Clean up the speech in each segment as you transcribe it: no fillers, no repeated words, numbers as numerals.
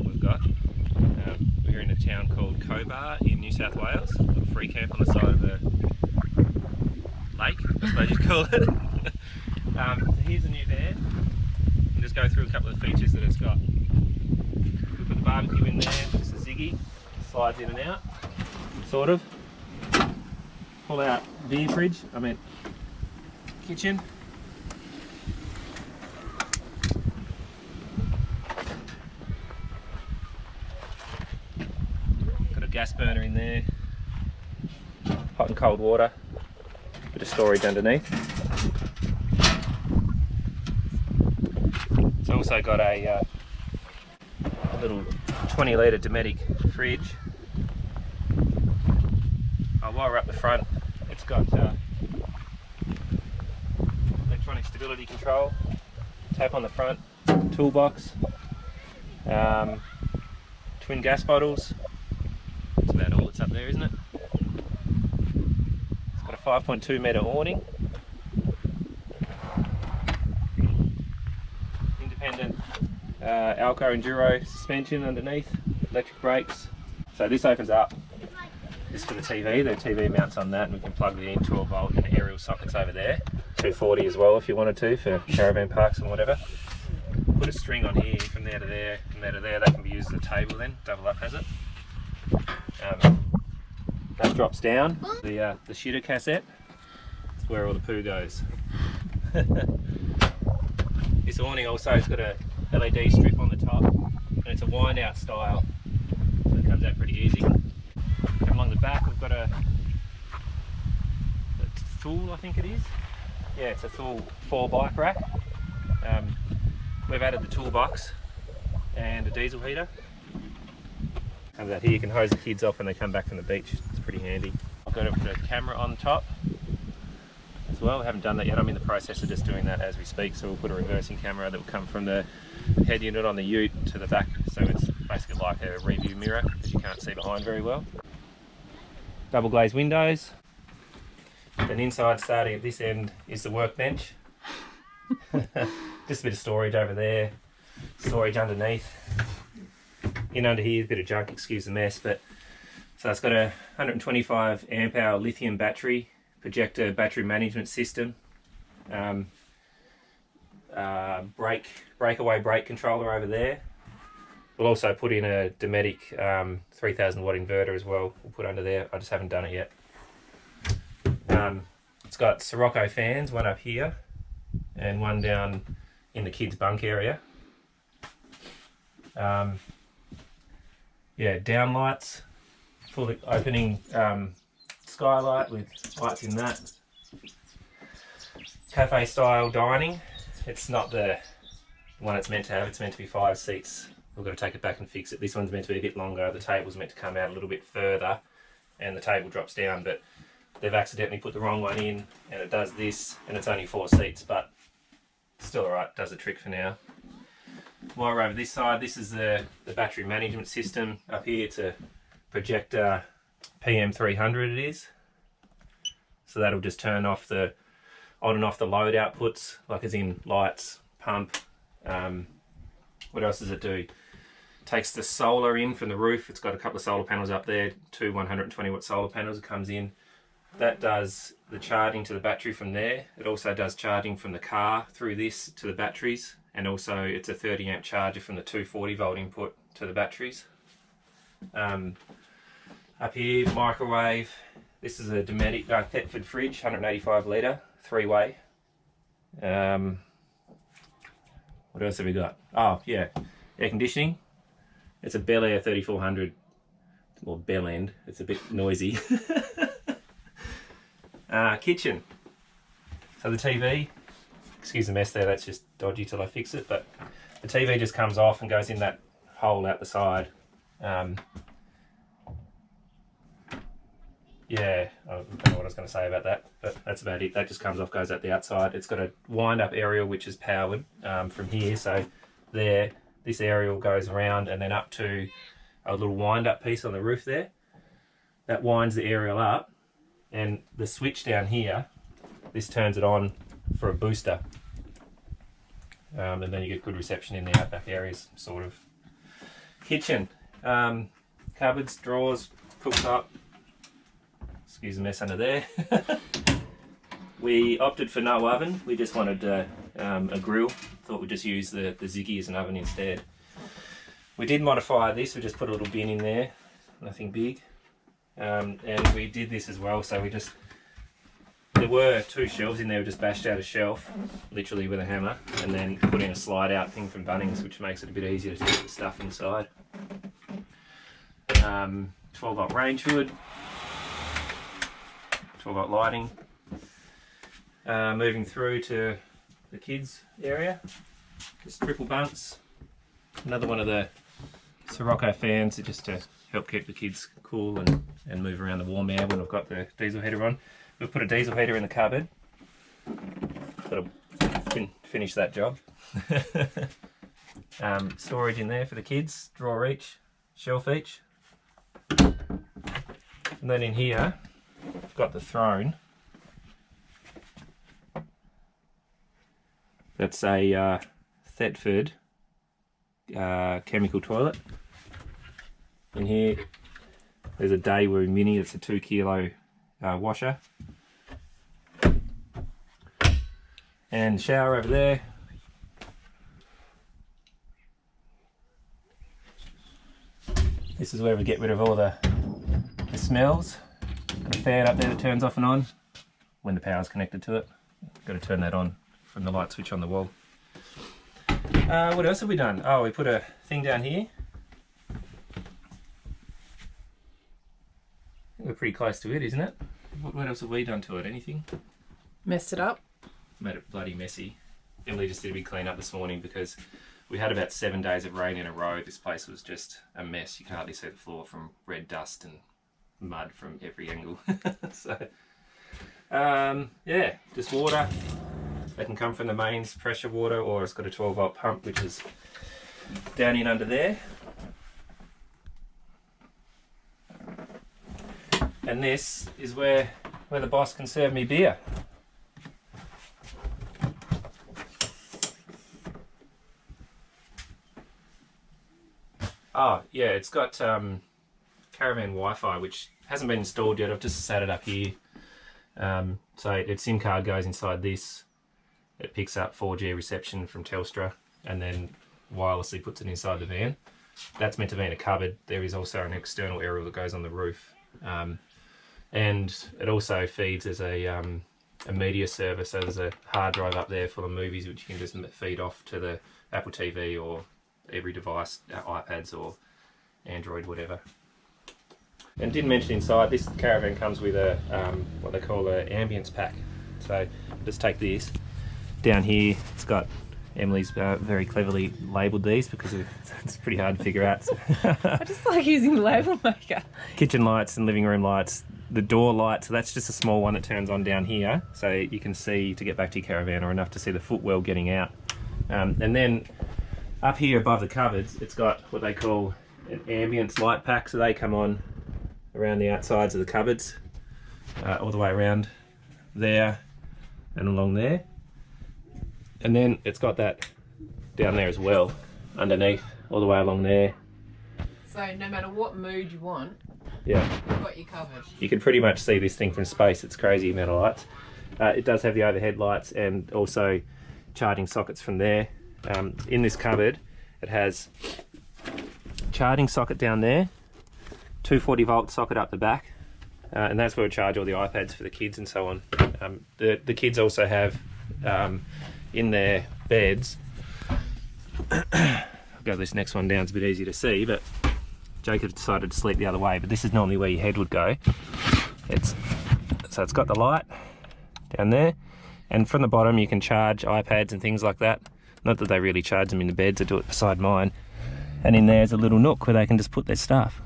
setup we've got. We're in a town called Cobar in New South Wales. Got a free camp on the side of a lake, I suppose you'd call it. So here's a new van. And just go through a couple of the features that it's got. We've got the barbecue in there, it's a Ziggy, slides in and out, sort of. Pull out beer fridge, kitchen. Got a gas burner in there, hot and cold water, bit of storage underneath. It's also got a little 20 litre Dometic fridge. While we're up the front, it's got electronic stability control, tap on the front, toolbox, twin gas bottles. That's about all that's up there, isn't it? It's got a 5.2 metre awning, independent Alco Enduro suspension underneath, electric brakes. So this opens up. This for the TV. The TV mounts on that, and we can plug it in 12 volt and aerial sockets over there. 240 as well if you wanted to for caravan parks and whatever. Put a string on here from there to there, from there to there. That can be used as a table then. Double up has it. That drops down. The shitter cassette. That's where all the poo goes. This awning also has got a LED strip on the top, and it's a wind out style, so it comes out pretty easy. Come along the back, we've got a Thule, I think it is. Yeah, it's a Thule 4 bike rack. We've added the toolbox and a diesel heater. Comes out here, you can hose the kids off when they come back from the beach. It's pretty handy. I've got a camera on top as well. We haven't done that yet. I'm in the process of just doing that as we speak. So we'll put a reversing camera that will come from the head unit on the ute to the back. So it's basically like a review mirror that you can't see behind very well. Double glazed windows. Then inside, starting at this end, is the workbench. Just a bit of storage over there, storage underneath. In under here, a bit of junk, excuse the mess, but so it's got a 125 amp hour lithium battery, projector battery management system, breakaway brake controller over there. We'll also put in a Dometic 3000 watt inverter as well. We'll put under there. I just haven't done it yet. It's got Sirocco fans, one up here and one down in the kids' bunk area. Yeah, down lights, full opening skylight with lights in that. Cafe style dining. It's not the one it's meant to have. It's meant to be 5 seats. We've got to take it back and fix it. This one's meant to be a bit longer. The table's meant to come out a little bit further and the table drops down, but they've accidentally put the wrong one in and it does this, and it's only 4 seats, but still alright, does the trick for now. While we're over this side, this is the battery management system. Up here it's a Projector PM300 it is. So that'll just turn off the on and off the load outputs, like as in lights, pump. What else does it do? Takes the solar in from the roof. It's got a couple of solar panels up there, 2 120 watt solar panels. It comes in. That does the charging to the battery from there. It also does charging from the car through this to the batteries, and also it's a 30 amp charger from the 240 volt input to the batteries. Up here, microwave. This is a Dometic Thetford fridge, 185 litre, 3-way. What else have we got? Oh yeah, air conditioning. It's a Bel Air 3400, or Bell End. It's a bit noisy. Kitchen. So the TV, excuse the mess there, that's just dodgy till I fix it, but the TV just comes off and goes in that hole out the side. Yeah, I don't know what I was going to say about that, but that's about it. That just comes off, goes out the outside. It's got a wind-up aerial which is powered from here, so there, this aerial goes around and then up to a little wind-up piece on the roof there. That winds the aerial up, and the switch down here, this turns it on for a booster. And then you get good reception in the outback areas, sort of. Kitchen. Cupboards, drawers, cooktop. Excuse the mess under there. We opted for no oven. We just wanted a grill. Thought we'd just use the Ziggy as an oven instead. We did modify this. We just put a little bin in there. Nothing big. And we did this as well. So there were 2 shelves in there. We just bashed out a shelf, literally with a hammer, and then put in a slide out thing from Bunnings, which makes it a bit easier to get the stuff inside. 12-volt range hood. 12-volt lighting. Moving through to the kids area, just triple bunks. Another one of the Sirocco fans just to help keep the kids cool and move around the warm air when I've got the diesel heater on. We've put a diesel heater in the cupboard. Got to finish that job. Storage in there for the kids, drawer each, shelf each. And then in here, I've got the throne. That's a Thetford chemical toilet. In here, there's a Daewoo Mini. It's a 2 kilo washer. And shower over there. This is where we get rid of all the smells. Got a fan up there that turns off and on when the power's connected to it. Got to turn that on from the light switch on the wall. What else have we done? Oh, we put a thing down here. I think we're pretty close to it, isn't it? What else have we done to it? Anything? Messed it up. Made it bloody messy. Emily just did a big clean up this morning because we had about 7 days of rain in a row. This place was just a mess. You can hardly see the floor from red dust and mud from every angle. So, yeah, just water. They can come from the mains, pressure water, or it's got a 12-volt pump, which is down in under there. And this is where the boss can serve me beer. Oh, yeah, it's got Caravan Wi-Fi, which hasn't been installed yet. I've just set it up here. So its SIM card goes inside this. It picks up 4G reception from Telstra and then wirelessly puts it inside the van. That's meant to be in a cupboard. There is also an external aerial that goes on the roof. And it also feeds as a media server, so there's a hard drive up there full of movies which you can just feed off to the Apple TV or every device, iPads or Android, whatever. And didn't mention inside, this caravan comes with a what they call an ambience pack. So just take this. Down here, it's got, Emily's very cleverly labelled these because it's pretty hard to figure out. I just like using label maker. Kitchen lights and living room lights, the door light, so that's just a small one that turns on down here, so you can see to get back to your caravan or enough to see the footwell getting out. And then up here above the cupboards, it's got what they call an ambience light pack, so they come on around the outsides of the cupboards, all the way around there and along there. And then it's got that down there as well, underneath, all the way along there. So no matter what mood you want, yeah, you've got you covered. You can pretty much see this thing from space. It's crazy amount of lights. It does have the overhead lights and also charging sockets from there. In this cupboard, it has charging socket down there, 240-volt socket up the back, and that's where we charge all the iPads for the kids and so on. The kids also have in their beds, I'll go this next one down, it's a bit easier to see, but Jacob decided to sleep the other way, but this is normally where your head would go. So it's got the light down there, and from the bottom you can charge iPads and things like that. Not that they really charge them in the beds, I do it beside mine. And in there's a little nook where they can just put their stuff.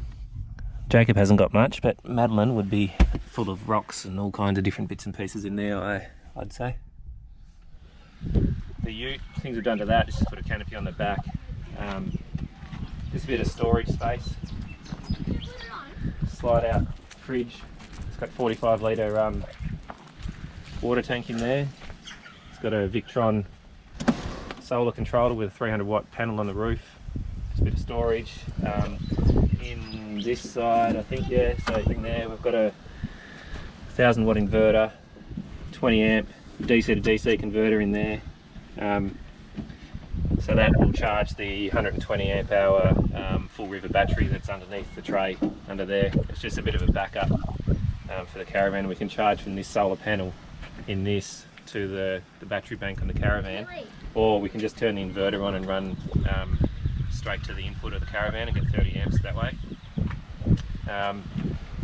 Jacob hasn't got much, but Madeline would be full of rocks and all kinds of different bits and pieces in there, I'd say. The ute, things we've done to that is just put a canopy on the back. Just a bit of storage space. Slide out fridge. It's got 45 litre water tank in there. It's got a Victron solar controller with a 300 watt panel on the roof. Just a bit of storage. In this side, I think, yeah, so in there we've got a 1000 watt inverter, 20 amp DC to DC converter in there. So that will charge the 120 amp hour full river battery that's underneath the tray under there. It's just a bit of a backup for the caravan. We can charge from this solar panel in this to the battery bank on the caravan, or we can just turn the inverter on and run straight to the input of the caravan and get 30 amps that way.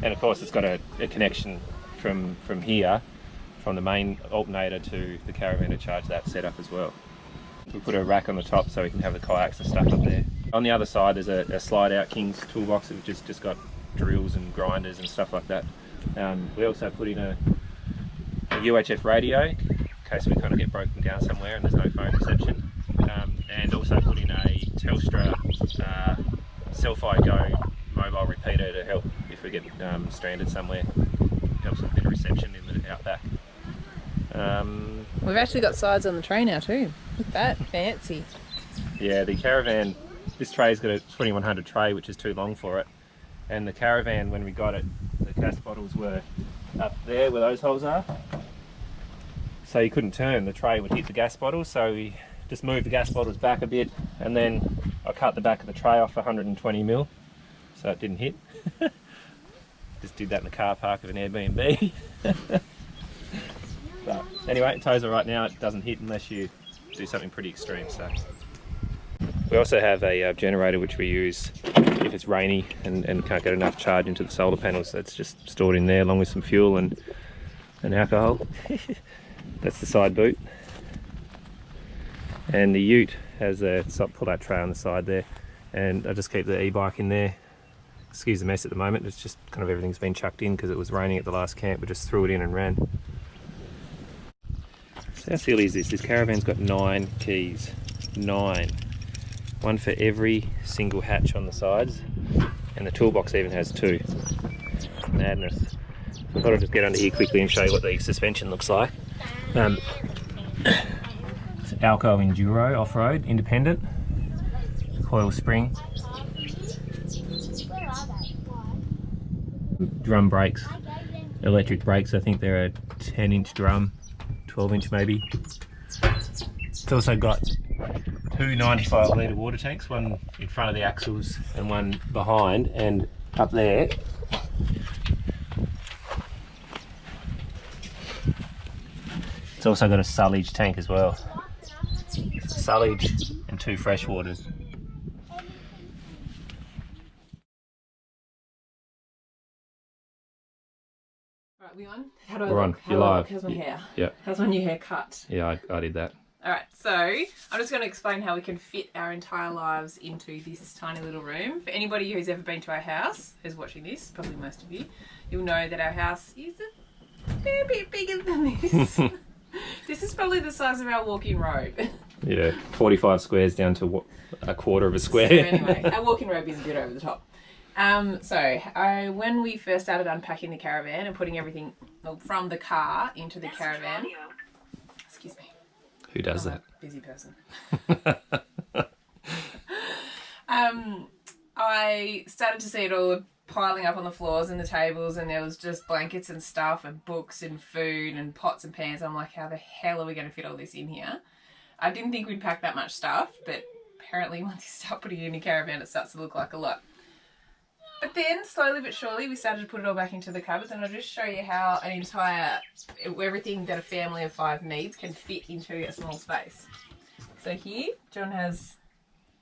And of course it's got a connection from here, from the main alternator to the caravan to charge that setup as well. We put a rack on the top so we can have the kayaks and stuff up there. On the other side there's a slide out King's toolbox that just got drills and grinders and stuff like that. We also put in a UHF radio in case we kind of get broken down somewhere and there's no phone reception, and also put in a Telstra Selfie Go mobile repeater to help if we get stranded somewhere. Helps with a bit of reception in the outback. We've actually got sides on the tray now too. Look at that, fancy. Yeah, the caravan, this tray's got a 2100 tray which is too long for it, and the caravan when we got it, the gas bottles were up there where those holes are, so you couldn't turn, the tray would hit the gas bottles, so we just moved the gas bottles back a bit, and then I cut the back of the tray off 120mm so it didn't hit. Just did that in the car park of an Airbnb. But anyway, it tows all right now. It doesn't hit unless you do something pretty extreme. So we also have a generator which we use if it's rainy and can't get enough charge into the solar panels. So it's just stored in there along with some fuel and alcohol. That's the side boot. And the ute has a pull-out tray on the side there, and I just keep the e-bike in there. Excuse the mess at the moment, it's just kind of everything's been chucked in because it was raining at the last camp. We just threw it in and ran. So how silly is this? This caravan's got 9 keys. 9. One for every single hatch on the sides, and the toolbox even has 2. Madness. So I thought I'd just get under here quickly and show you what the suspension looks like. It's Alco Enduro off-road, independent, coil spring. Drum brakes, electric brakes. I think they're a 10-inch drum, 12-inch maybe. It's also got 2 95-litre water tanks, one in front of the axles and one behind, and up there it's also got a sullage tank as well. Sullage and 2 fresh waters. Right, we on? How do I We're look? on. How You're do I live. look? How's my hair? Yeah. How's my new haircut? Yeah, I did that. Alright, so I'm just going to explain how we can fit our entire lives into this tiny little room. For anybody who's ever been to our house, who's watching this, probably most of you, you'll know that our house is a fair bit bigger than this. This is probably the size of our walk-in robe. Yeah, 45 squares down to a quarter of a square. So anyway, our walk-in robe is a bit over the top. When we first started unpacking the caravan and putting everything from the car into the caravan, excuse me. Who does that? Busy person. I started to see it all piling up on the floors and the tables, and there was just blankets and stuff and books and food and pots and pans. I'm like, how the hell are we going to fit all this in here? I didn't think we'd pack that much stuff, but apparently once you start putting it in a caravan, it starts to look like a lot. But then, slowly but surely, we started to put it all back into the cupboards, and I'll just show you how everything that a family of 5 needs can fit into a small space. So here, John has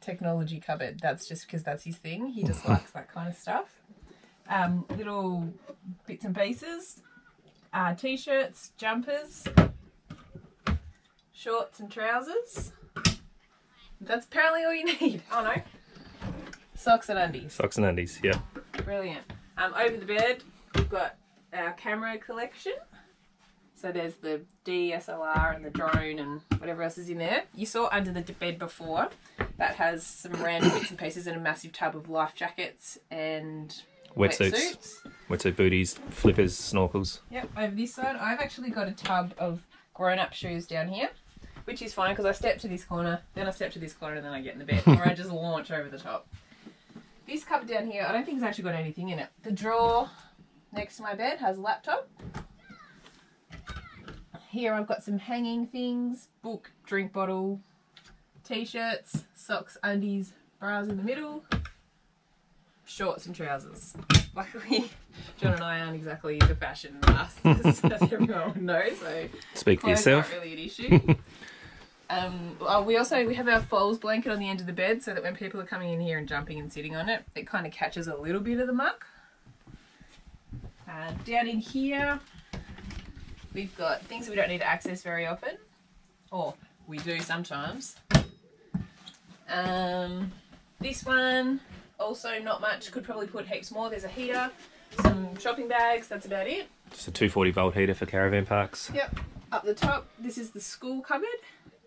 technology cupboard. That's just because that's his thing. He just likes that kind of stuff. Little bits and pieces, t-shirts, jumpers, shorts and trousers. That's apparently all you need. Oh no. Socks and undies. Socks and undies, yeah. Brilliant. Over the bed, we've got our camera collection. So there's the DSLR and the drone and whatever else is in there. You saw under the bed before, that has some random bits and pieces and a massive tub of life jackets and wetsuits. Wetsuit booties, flippers, snorkels. Yep, over this side, I've actually got a tub of grown-up shoes down here, which is fine because I step to this corner, then I step to this corner, and then I get in the bed, or I just launch over the top. This cupboard down here, I don't think it's actually got anything in it. The drawer next to my bed has a laptop. Here I've got some hanging things, book, drink bottle, t-shirts, socks, undies, bras in the middle, shorts and trousers. Luckily, John and I aren't exactly into fashion masters, as everyone knows, so Speak for clothes yourself. aren't really an issue. We have our falls blanket on the end of the bed so that when people are coming in here and jumping and sitting on it, it kind of catches a little bit of the muck. Down in here, we've got things that we don't need to access very often, or we do sometimes. This one, also not much, could probably put heaps more. There's a heater, some shopping bags, that's about it. Just a 240 volt heater for caravan parks. Yep. Up the top, this is the school cupboard.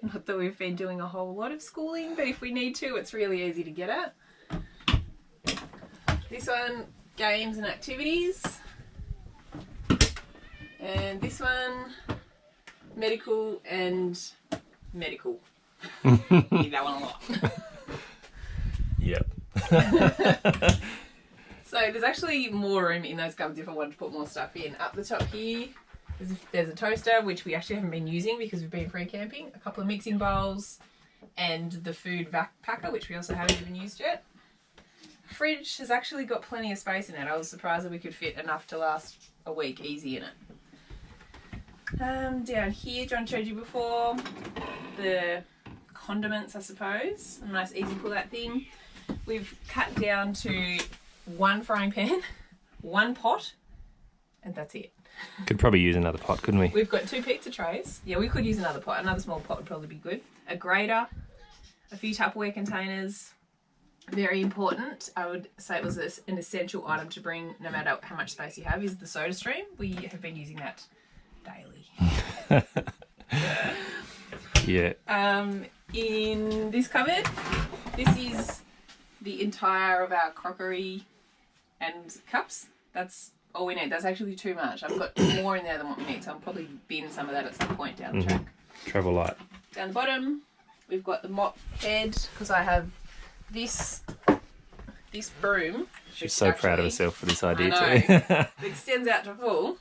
Not that we've been doing a whole lot of schooling, but if we need to, it's really easy to get at. This one, games and activities. And this one, medical and medical. Need that one a lot. Yep. So there's actually more room in those cupboards if I wanted to put more stuff in. Up the top here, there's a toaster, which we actually haven't been using because we've been free camping, a couple of mixing bowls, and the food vac packer, which we also haven't even used yet. Fridge has actually got plenty of space in it. I was surprised that we could fit enough to last a week easy in it. Down here, John showed you before, the condiments, I suppose. A nice easy pull out thing. We've cut down to one frying pan, one pot, and that's it. Could probably use another pot, couldn't we? We've got 2 pizza trays. Yeah, we could use another pot. Another small pot would probably be good. A grater, a few Tupperware containers. Very important. I would say it was an essential item to bring no matter how much space you have, is the soda stream. We have been using that daily. Yeah. In this cupboard, this is the entire of our crockery and cups. That's all we need. That's actually too much. I've got more in there than what we need, so I'll probably bin some of that at some point down the track. Travel light. Down the bottom, we've got the mop head, because I have this broom. She's so proud of herself for this idea I too. know. It extends out to full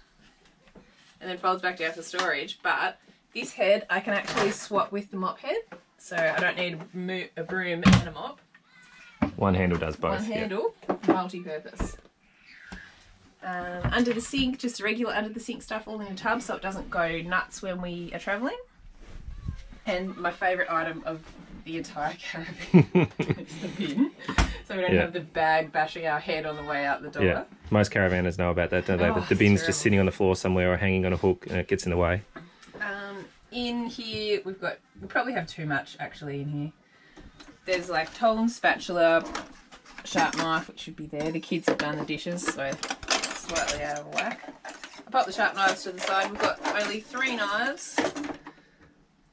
and then folds back down for storage, but this head I can actually swap with the mop head, so I don't need a broom and a mop. One handle does both. One handle, multi-purpose. Under the sink, just regular under the sink stuff all in a tub so it doesn't go nuts when we are travelling. And my favourite item of the entire caravan is the bin, so we don't have the bag bashing our head on the way out the door. Yeah, most caravanners know about that, don't they? Oh, The bin's terrible. just sitting on the floor somewhere or hanging on a hook and it gets in the way. In here, we probably have too much actually in here. There's like tongs, spatula, sharp knife, which should be there. The kids have done the dishes, so it's slightly out of whack. I pop the sharp knives to the side. We've got only 3 knives.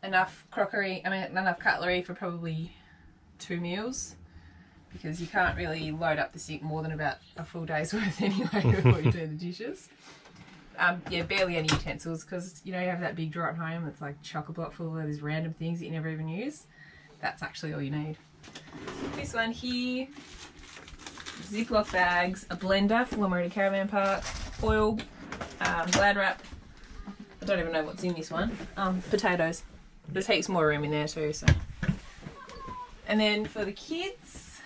Enough cutlery for probably 2 meals, because you can't really load up the sink more than about a full day's worth anyway before you do the dishes. Yeah, barely any utensils, because you have that big drawer at home that's like chock-a-block full of these random things that you never even use. That's actually all you need. This one here, Ziploc bags, a blender for when we're at a caravan park, oil, Glad wrap. I don't even know what's in this one. Potatoes. There's heaps more room in there too, so. And then for the kids,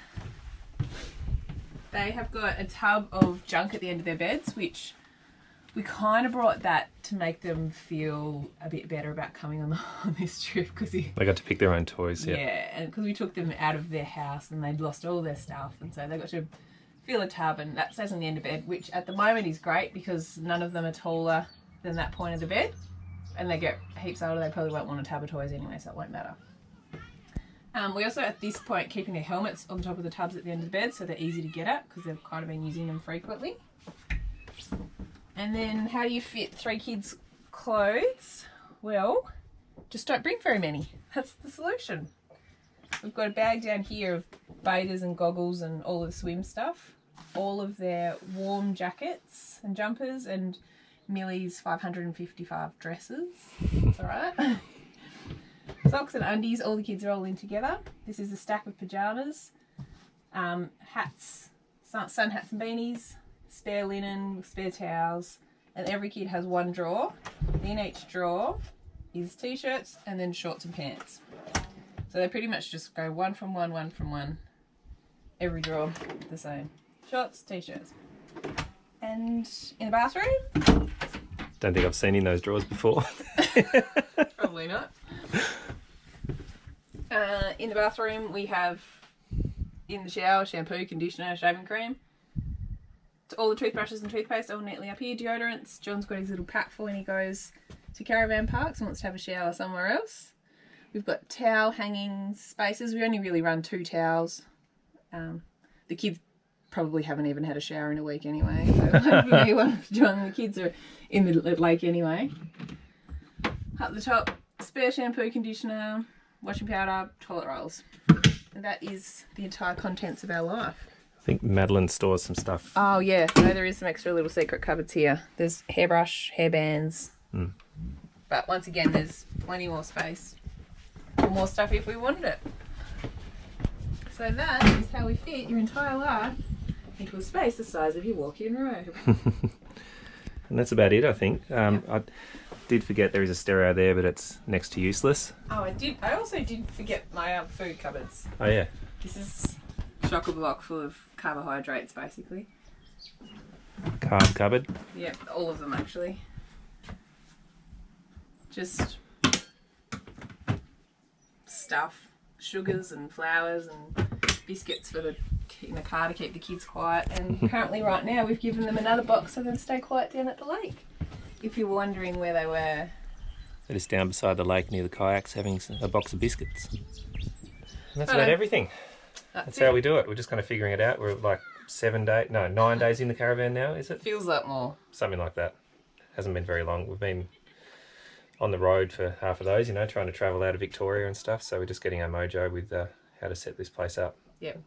they have got a tub of junk at the end of their beds, which we kind of brought that to make them feel a bit better about coming on this trip, because They got to pick their own toys, yeah. and because we took them out of their house and they'd lost all their stuff, and so they got to fill a tub, and that stays on the end of bed, which at the moment is great because none of them are taller than that point of the bed, and they get heaps older. They probably won't want a tub of toys anyway, so it won't matter. We also at this point keeping their helmets on the top of the tubs at the end of the bed, so they're easy to get at because they've kind of been using them frequently. And then how do you fit 3 kids' clothes? Well, just don't bring very many. That's the solution. We've got a bag down here of bathers and goggles and all of the swim stuff, all of their warm jackets and jumpers, and Millie's 555 dresses. That's all right. Socks and undies, all the kids are all in together. This is a stack of pyjamas, hats sun hats and beanies, spare linen, spare towels, and every kid has one drawer. In each drawer is t-shirts and then shorts and pants. So they pretty much just go one from one, one from one. Every drawer the same. Shorts, t-shirts. And in the bathroom? Don't think I've seen in those drawers before. Probably not. In the bathroom we have, in the shower, shampoo, conditioner, shaving cream. All the toothbrushes and toothpaste all neatly up here. Deodorants. John's got his little pack for when he goes to caravan parks and wants to have a shower somewhere else. We've got towel hanging spaces. We only really run 2 towels. The kids probably haven't even had a shower in a week anyway. So one for me, one for John. The kids are in the lake anyway. Up the top, spare shampoo, conditioner, washing powder, toilet rolls. And that is the entire contents of our life. I think Madeline stores some stuff. Oh yeah, no, there is some extra little secret cupboards here. There's hairbrush, hairbands. But once again, there's plenty more space for more stuff if we wanted it. So that is how we fit your entire life into a space the size of your walk-in robe. And that's about it, I think. I did forget there is a stereo there, but it's next to useless. Oh, I also did forget my food cupboards. Oh yeah. This is chock-a-block full of carbohydrates, basically. Carb cupboard. Yep, all of them actually. Just stuff, sugars and flours and biscuits in the car to keep the kids quiet. And currently right now we've given them another box so they can stay quiet down at the lake. If you were wondering where they were. They're just down beside the lake near the kayaks having a box of biscuits. And that's about Righto. everything. That's how we do it. We're just kind of figuring it out. We're like 9 days in the caravan now, is it? Feels like more. Something like that. Hasn't been very long. We've been on the road for half of those, trying to travel out of Victoria and stuff. So we're just getting our mojo with how to set this place up. Yep.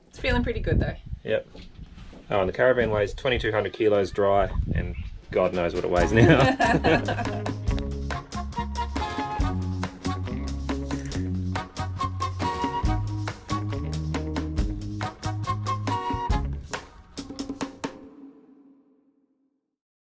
It's feeling pretty good though. Yep. Oh, and the caravan weighs 2,200 kilos dry, and God knows what it weighs now.